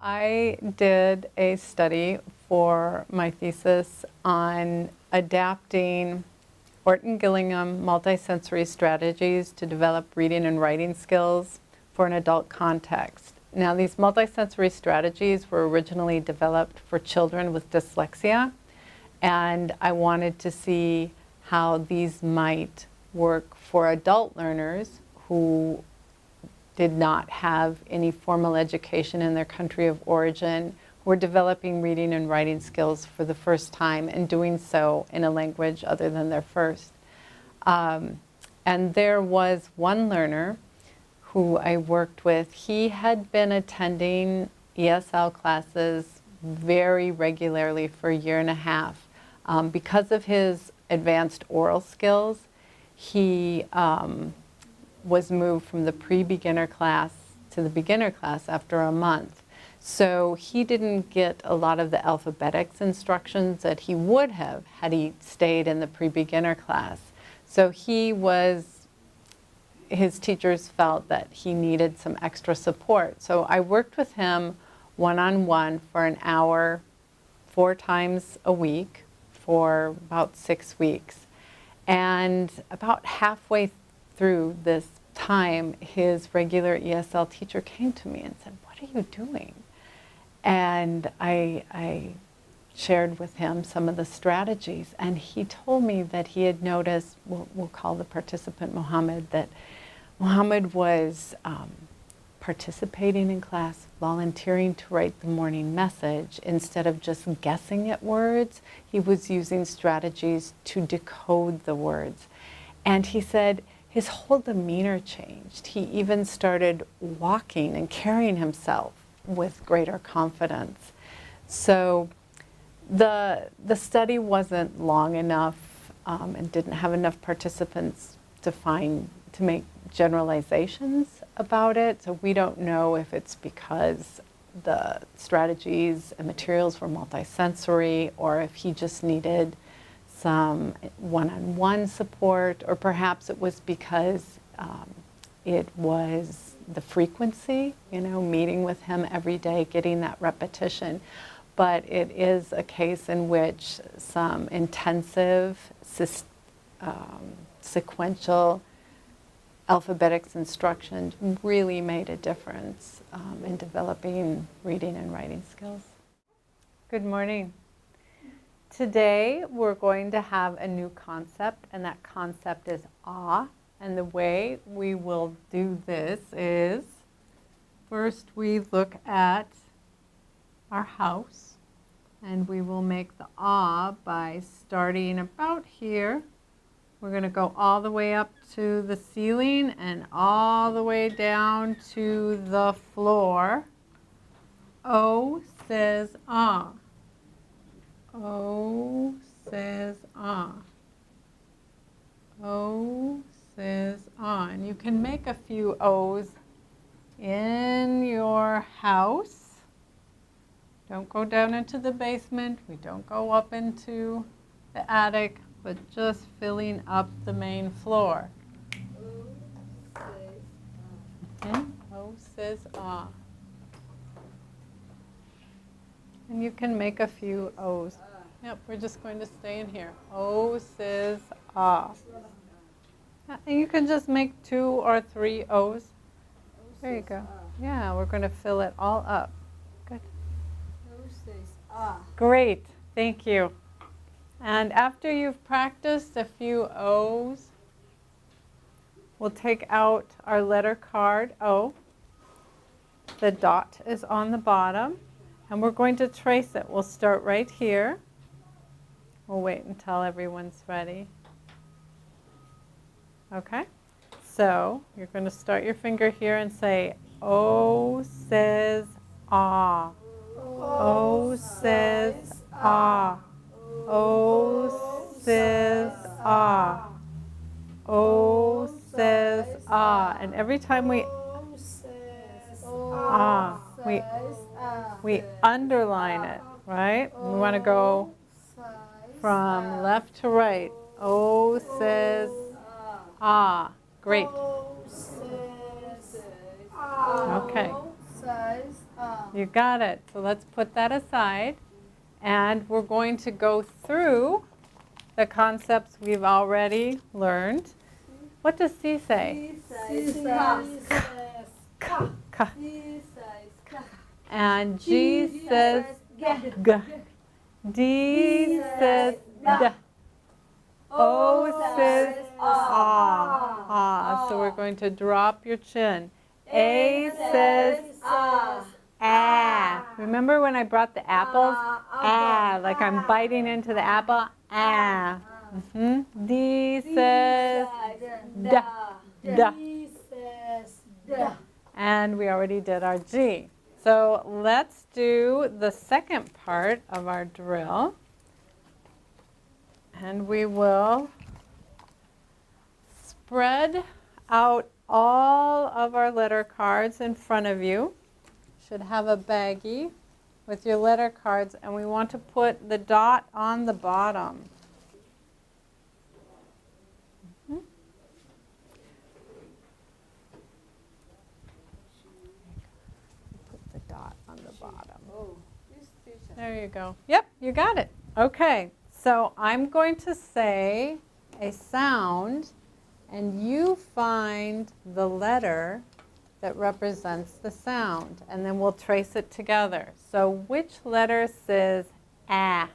I did a study for my thesis on adapting Orton-Gillingham multisensory strategies to develop reading and writing skills for an adult context. Now, these multisensory strategies were originally developed for children with dyslexia, and I wanted to see how these might work for adult learners who did not have any formal education in their country of origin, who were developing reading and writing skills for the first time and doing so in a language other than their first. And there was one learner who I worked with. He had been attending ESL classes very regularly for a year and a half. Because of his advanced oral skills, he was moved from the pre-beginner class to the beginner class after a month. So he didn't get a lot of the alphabetics instructions that he would have had he stayed in the pre-beginner class. So his teachers felt that he needed some extra support. So I worked with him one-on-one for an hour, 4 times a week for about 6 weeks. And about halfway through this time, his regular ESL teacher came to me and said, "What are you doing?" And I shared with him some of the strategies, and he told me that he had noticed, we'll call the participant Mohammed, that Mohammed was participating in class, volunteering to write the morning message. Instead of just guessing at words, he was using strategies to decode the words. And he said his whole demeanor changed. He even started walking and carrying himself with greater confidence. So the study wasn't long enough and didn't have enough participants to make generalizations about it. So we don't know if it's because the strategies and materials were multisensory, or if he just needed some one-on-one support, or perhaps it was because it was the frequency, meeting with him every day, getting that repetition. But it is a case in which some intensive, sequential alphabetics instruction really made a difference in developing reading and writing skills. Good morning. Today we're going to have a new concept, and that concept is awe. And the way we will do this is, first we look at our house, and we will make the awe by starting about here. We're going to go all the way up to the ceiling and all the way down to the floor. O says ah. O says ah. O says ah. And you can make a few O's in your house. Don't go down into the basement. We don't go up into the attic, but just filling up the main floor. O says ah. And you can make a few O's. Yep, we're just going to stay in here. O says ah. And you can just make 2 or 3 O's. There you go. Yeah, we're going to fill it all up. Good. O says ah. Great, thank you. And after you've practiced a few O's, we'll take out our letter card, O. The dot is on the bottom, and we're going to trace it. We'll start right here. We'll wait until everyone's ready. Okay? So you're going to start your finger here and say, O says ah. O says ah. O says ah. O says ah. And every time we we underline it, right? We want to go from left to right. O says ah. Great. Okay. You got it. So let's put that aside. And we're going to go through the concepts we've already learned. What does C say? C says ka. Ka. C says ka. And G says G. D says D. O says ah. Ah. So we're going to drop your chin. A says ah. Remember when I brought the apples? Ah, like I'm biting into the apple. Ah. D says da. Da. D says da. And we already did our G. So let's do the second part of our drill. And we will spread out all of our letter cards in front of you. Should have a baggie with your letter cards, and we want to put the dot on the bottom. Put the dot on the bottom. There you go. Yep, you got it. Okay, so I'm going to say a sound, and you find the letter that represents the sound, and then we'll trace it together. So which letter says ah?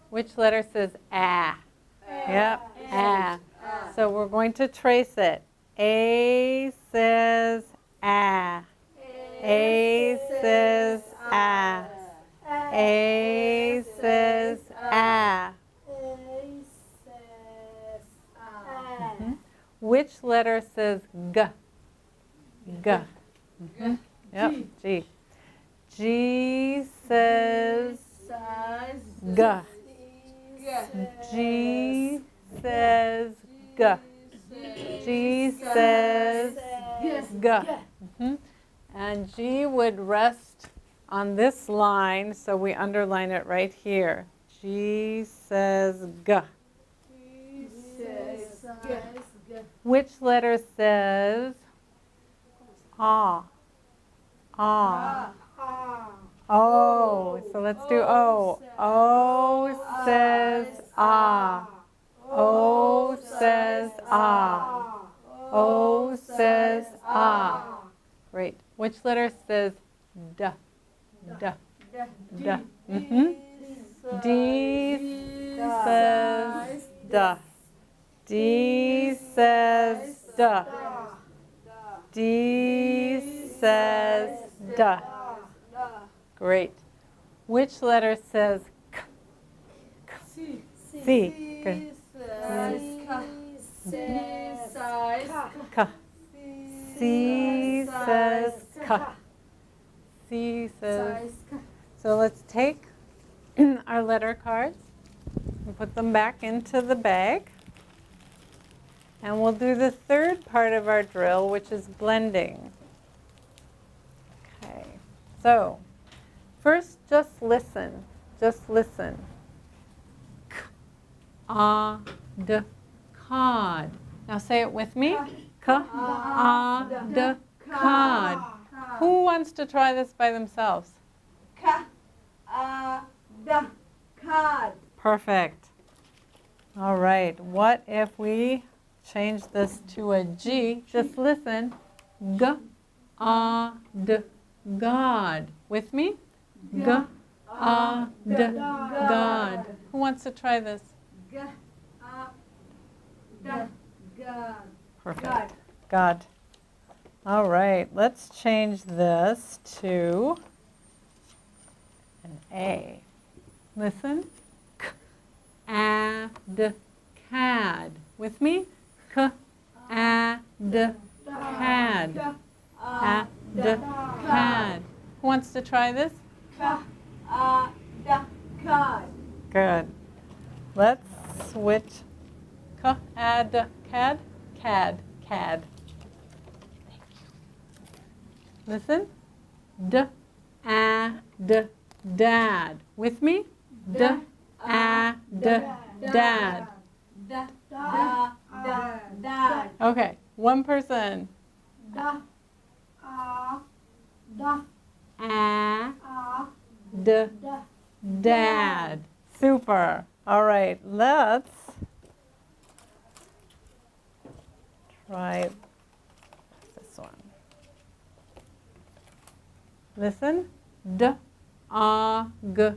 Which letter says ah? Yep, ah. So we're going to trace it. A says ah. A says ah. A says ah. Which letter says g? G. Yep, G. G says g. G says g. G says g. And G would rest on this line, so we underline it right here. G says g. Which letter says ah? Ah. O. So let's do O. O says ah. O says ah. O says ah. Great. Which letter says D? D. D. D says D. D says D. D says D. Great. Which letter says K? K. C. Good. K. C says K. C says. So let's take our letter cards and put them back into the bag. And we'll do the third part of our drill, which is blending. Okay, so first just listen. Just listen. K, a, d, cod. Now say it with me. K, a, d, cod. Who wants to try this by themselves? K, a, d, cod. Perfect. All right, what if we change this to a G? Just listen. G, a, d, God. With me? G, a, d, God. Who wants to try this? G, a, d, God. Perfect. God. All right, let's change this to an A. Listen. K, a, d, cad. With me? K, a, d, cad. A, d, cad. Who wants to try this? K, a, d, cod. Good. Let's switch. K, a, d, cad. Cad. Cad. Thank you. Listen. D, a, d, dad. With me? D, a, d, dad. Da, da, da, da. Okay, one person. Da, da, D, dad. Super. All right, let's try this one. Listen. D, g,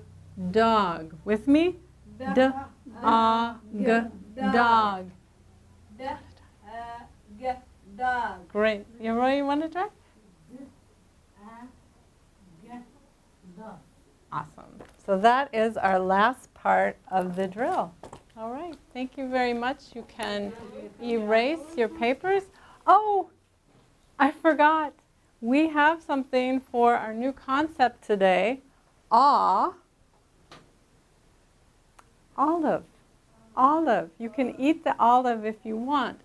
dog. With me? D, g, dog. Dog. Great. You ready? You want to try? Awesome. So that is our last part of the drill. All right. Thank you very much. You can erase your papers. Oh, I forgot. We have something for our new concept today. Olive. Olive. You can eat the olive if you want.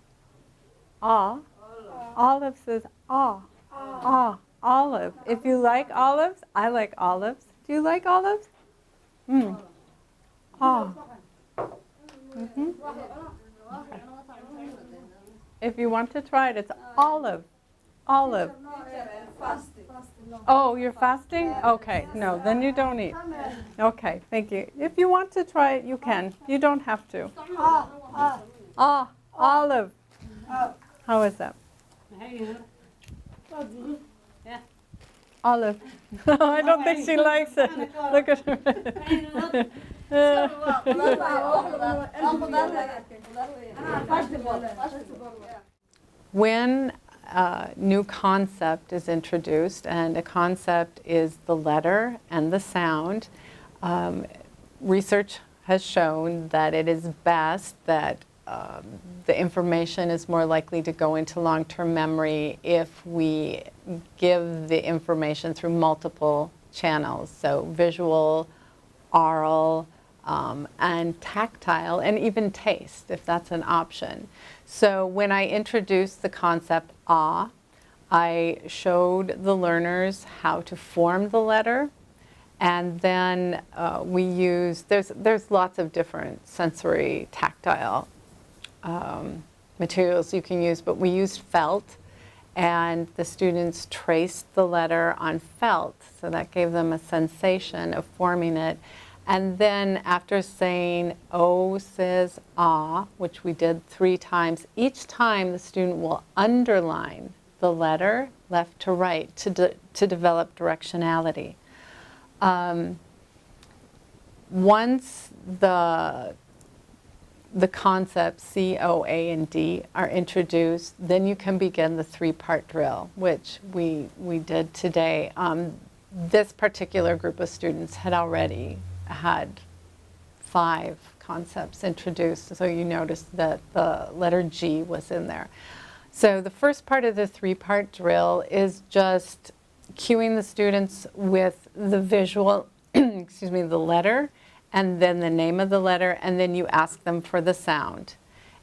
Olive says olive. If you like olives, I like olives. Do you like olives? Mm. Mm-hmm. Okay. If you want to try it, it's olive. Olive. Oh, you're fasting? Okay. No, then you don't eat. Okay, thank you. If you want to try it, you can. You don't have to. Olive. How is that? Olive. I don't think she likes it. Look at her. When a new concept is introduced, and a concept is the letter and the sound, research has shown that it is best that the information is more likely to go into long-term memory if we give the information through multiple channels, so visual, oral, and tactile, and even taste, if that's an option. So when I introduced the concept I showed the learners how to form the letter, and then we use, there's lots of different sensory tactile materials you can use, but we used felt, and the students traced the letter on felt, so that gave them a sensation of forming it. And then after saying O says ah, which we did 3 times, each time the student will underline the letter left to right to develop directionality. Once the concepts C, O, A, and D are introduced, then you can begin the 3-part drill, which we did today. This particular group of students had already had 5 concepts introduced, so you noticed that the letter G was in there. So the first part of the 3-part drill is just cueing the students with the visual, excuse me, the letter, and then the name of the letter, and then you ask them for the sound.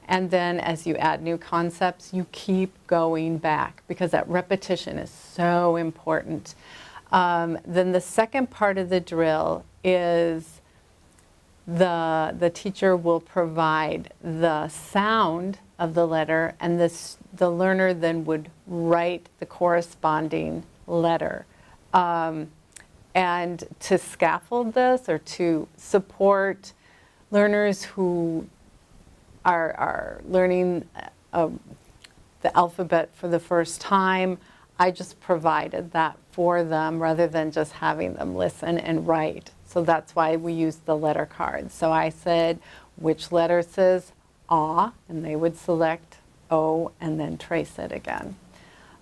And then as you add new concepts, you keep going back, because that repetition is so important. Then the second part of the drill is the teacher will provide the sound of the letter, and the learner then would write the corresponding letter. And to scaffold this, or to support learners who are learning the alphabet for the first time, I just provided that for them rather than just having them listen and write. So that's why we used the letter cards. So I said, which letter says ah, and they would select O and then trace it again.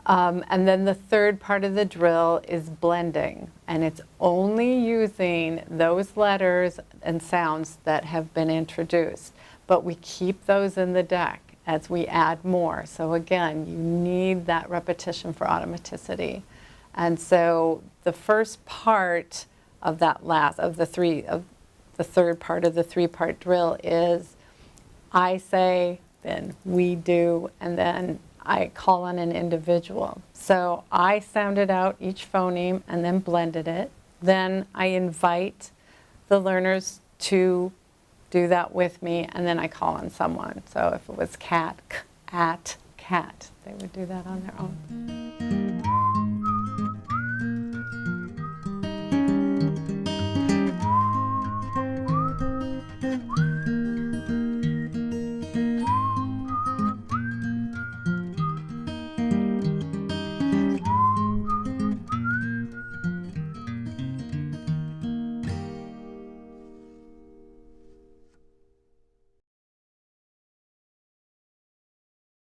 And then the third part of the drill is blending, and it's only using those letters and sounds that have been introduced, but we keep those in the deck as we add more. So again, you need that repetition for automaticity. And so the first part of that the third part of the 3-part drill is I say, then we do, and then I call on an individual. So I sounded out each phoneme and then blended it. Then I invite the learners to do that with me, and then I call on someone. So if it was cat, at, cat, they would do that on their own.